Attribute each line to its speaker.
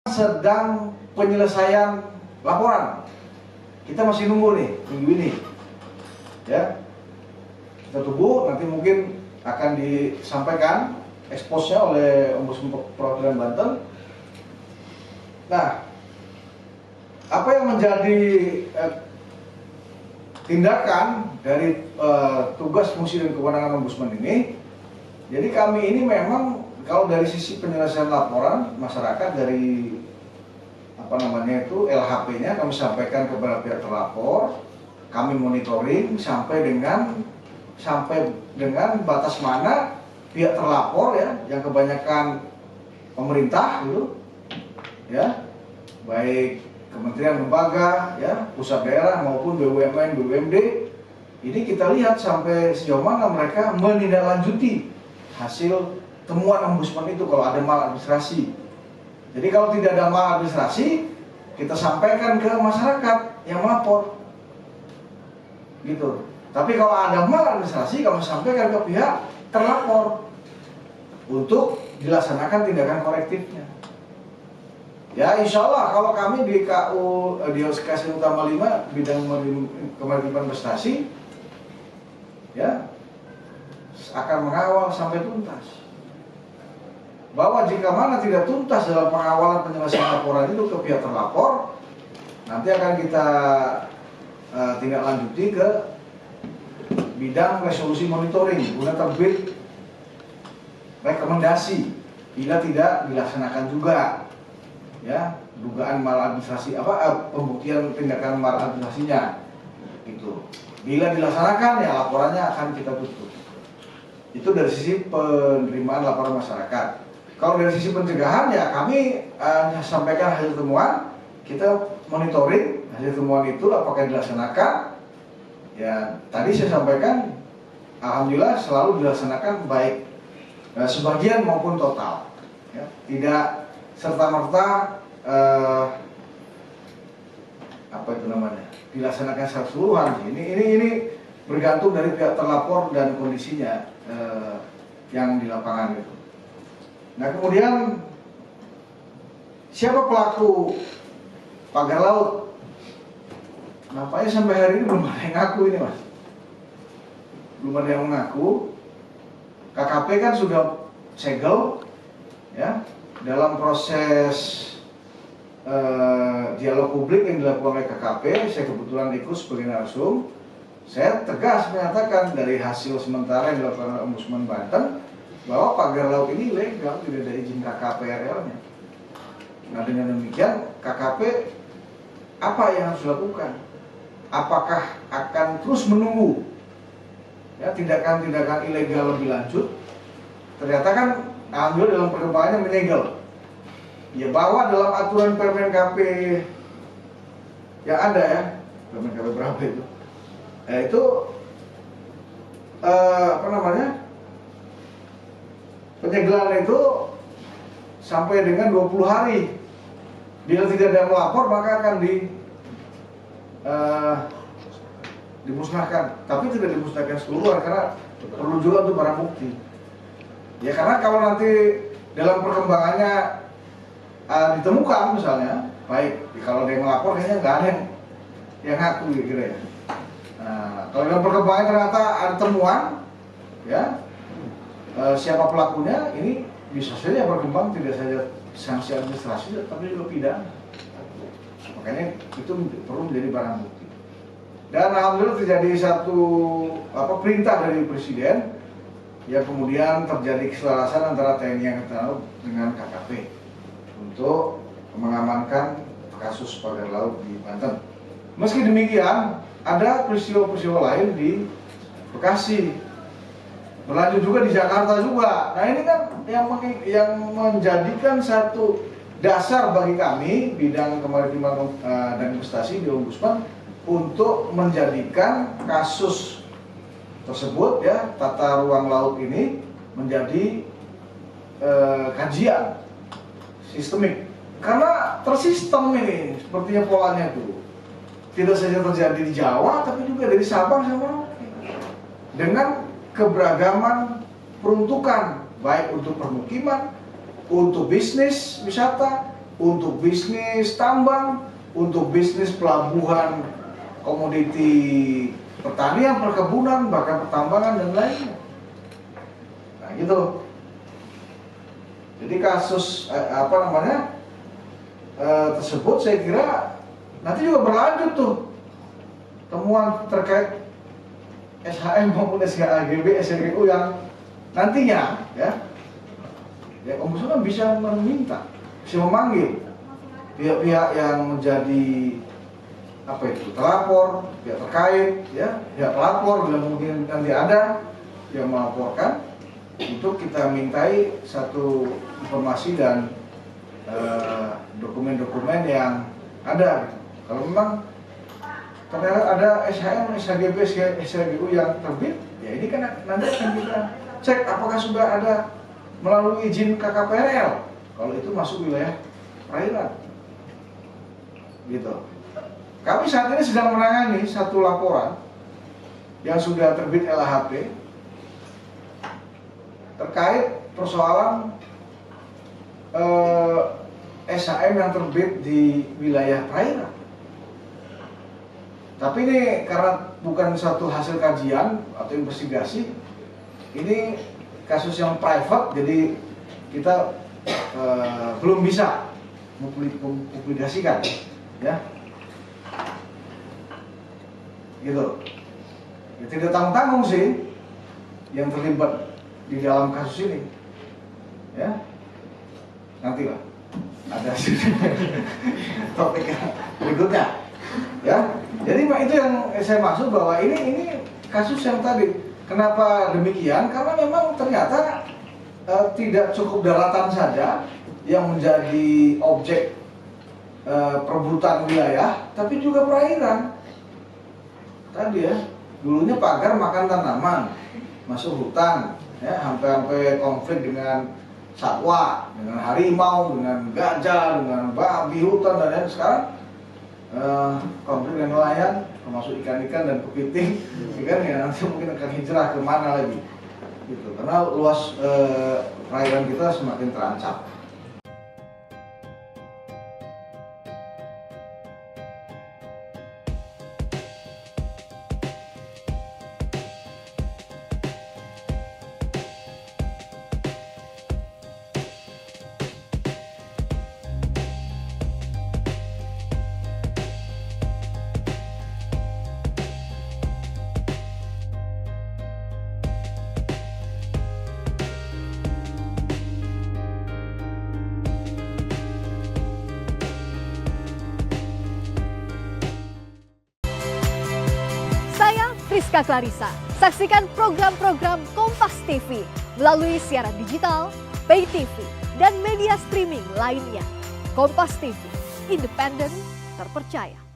Speaker 1: sedang penyelesaian laporan. Kita masih nunggu nih minggu ini, ya. Kita tunggu, nanti mungkin akan disampaikan eksposnya oleh Ombudsman Perwakilan Banten. Nah, apa yang menjadi tindakan dari tugas, fungsi, dan kewenangan Ombudsman ini? Jadi kami ini memang kalau dari sisi penyelesaian laporan masyarakat dari LHP-nya kami sampaikan kepada pihak terlapor, kami monitoring sampai dengan batas mana pihak terlapor, ya, yang kebanyakan pemerintah gitu, ya, baik kementerian, lembaga, ya, pusat daerah maupun BUMN, BUMD, ini kita lihat sampai sejauh mana mereka menindaklanjuti hasil temuan Ombudsman itu kalau ada maladministrasi. Jadi kalau tidak ada maladministrasi, kita sampaikan ke masyarakat yang melapor, gitu. Tapi kalau ada maladministrasi, kami sampaikan ke pihak terlapor untuk dilaksanakan tindakan korektifnya. Ya, insya Allah kalau kami di KU di OSKS Utama 5 bidang kemaritiman investasi, ya, akan mengawal sampai tuntas. Bahwa jika mana tidak tuntas dalam pengawalan penyelesaian laporan itu ke pihak terlapor, nanti akan kita tindak lanjuti ke bidang resolusi monitoring guna terbit rekomendasi bila tidak dilaksanakan juga, ya, dugaan maladministrasi pembuktian tindakan maladministrasinya gitu. Bila dilaksanakan, ya, laporannya akan kita tutup. Itu dari sisi penerimaan laporan masyarakat. Kalau dari sisi pencegahan, ya, kami sampaikan hasil temuan, kita monitoring hasil temuan itu apakah dilaksanakan. Ya, tadi saya sampaikan, alhamdulillah selalu dilaksanakan baik sebagian maupun total, ya. Tidak serta-merta dilaksanakan secara keseluruhan. Ini bergantung dari pihak terlapor dan kondisinya yang di lapangan itu. Nah, kemudian siapa pelaku pagar laut? Nampaknya sampai hari ini belum ada yang ngaku ini, Mas. Belum ada yang mengaku. KKP kan sudah segel, ya, dalam proses dialog publik yang dilakukan oleh KKP. Saya kebetulan ikut sebagai narsum. Saya tegas menyatakan dari hasil sementara yang dilakukan oleh Ombudsman Banten bahwa pagar laut ini legal, tidak ada izin KKP-RL-nya. Nah, dengan demikian KKP apa yang harus dilakukan? Apakah akan terus menunggu, ya, tindakan-tindakan ilegal lebih lanjut? Ternyata kan alhamdulillah dalam perkembangannya menyegel. Ya, bahwa dalam aturan Permen KP yang ada, ya, Permen KP berapa itu? Itu penyegelan itu sampai dengan 20 hari. Bila tidak ada yang melapor, maka akan dimusnahkan. Tapi tidak dimusnahkan seluruhan karena perlu juga untuk barang bukti. Ya, karena kalau nanti dalam perkembangannya ditemukan misalnya, baik kalau ada yang melapor kayaknya nggak ada yang ngaku kira-kira, ya. Nah, kalau dalam perkembangan ternyata ada temuan, ya, siapa pelakunya, ini bisa saja berkembang tidak saja sanksi administrasi tapi juga pidana. Makanya itu perlu menjadi barang bukti. Dan alhamdulillah terjadi satu perintah dari Presiden, ya, kemudian terjadi keselarasan antara TNI Angkatan Laut dengan KKP untuk mengamankan kasus pagar laut di Banten. Meski demikian, ada peristiwa-peristiwa lain di Bekasi, berlanjut juga di Jakarta juga. Nah, ini kan yang menjadikan satu dasar bagi kami bidang kemaritiman dan investasi di Ombudsman untuk menjadikan kasus tersebut, ya, tata ruang laut ini menjadi kajian sistemik. Karena tersistem ini sepertinya polanya itu. Tidak saja terjadi di Jawa, tapi juga dari Sabang sampai Merauke. Dengan keberagaman peruntukan, baik untuk permukiman, untuk bisnis, wisata, untuk bisnis tambang, untuk bisnis pelabuhan, komoditi pertanian, perkebunan, bahkan pertambangan dan lainnya. Nah gitu. Jadi kasus tersebut saya kira nanti juga berlanjut tuh temuan terkait SHM maupun SHAGB, SHGU yang nantinya ya Ombudsman bisa meminta, bisa memanggil pihak-pihak yang menjadi terlapor, pihak terkait, ya pihak pelapor bila mungkin nanti ada yang melaporkan untuk kita mintai satu informasi dan dokumen-dokumen yang ada. Kalau memang ternyata ada SHM, SHGB, SHGU yang terbit, ya ini kan nanti akan kita cek apakah sudah ada melalui izin KKPRL. Kalau itu masuk wilayah perairan, gitu. Kami saat ini sedang menangani satu laporan yang sudah terbit LHP terkait persoalan SHM yang terbit di wilayah perairan. Tapi ini karena bukan satu hasil kajian atau investigasi, ini kasus yang private, jadi kita belum bisa mempublikasikan, ya, gitu. Ya, tidak tanggung-tanggung sih yang terlibat di dalam kasus ini, ya. Nantilah ada topik berikutnya. Ya, jadi itu yang saya maksud bahwa ini kasus yang tadi. Kenapa demikian? Karena memang ternyata tidak cukup daratan saja yang menjadi objek perebutan wilayah, tapi juga perairan. Tadi ya, dulunya pagar makan tanaman, masuk hutan, ya, sampai konflik dengan satwa, dengan harimau, dengan gajah, dengan babi hutan dan lain. Sekarang konflik dengan nelayan, termasuk ikan-ikan dan kepiting, ikan ya nanti mungkin akan hijrah ke mana lagi, gitu. Karena luas perairan kita semakin terancam.
Speaker 2: Saya Priska Clarissa. Saksikan program-program Kompas TV melalui siaran digital, pay TV, dan media streaming lainnya. Kompas TV, independen, terpercaya.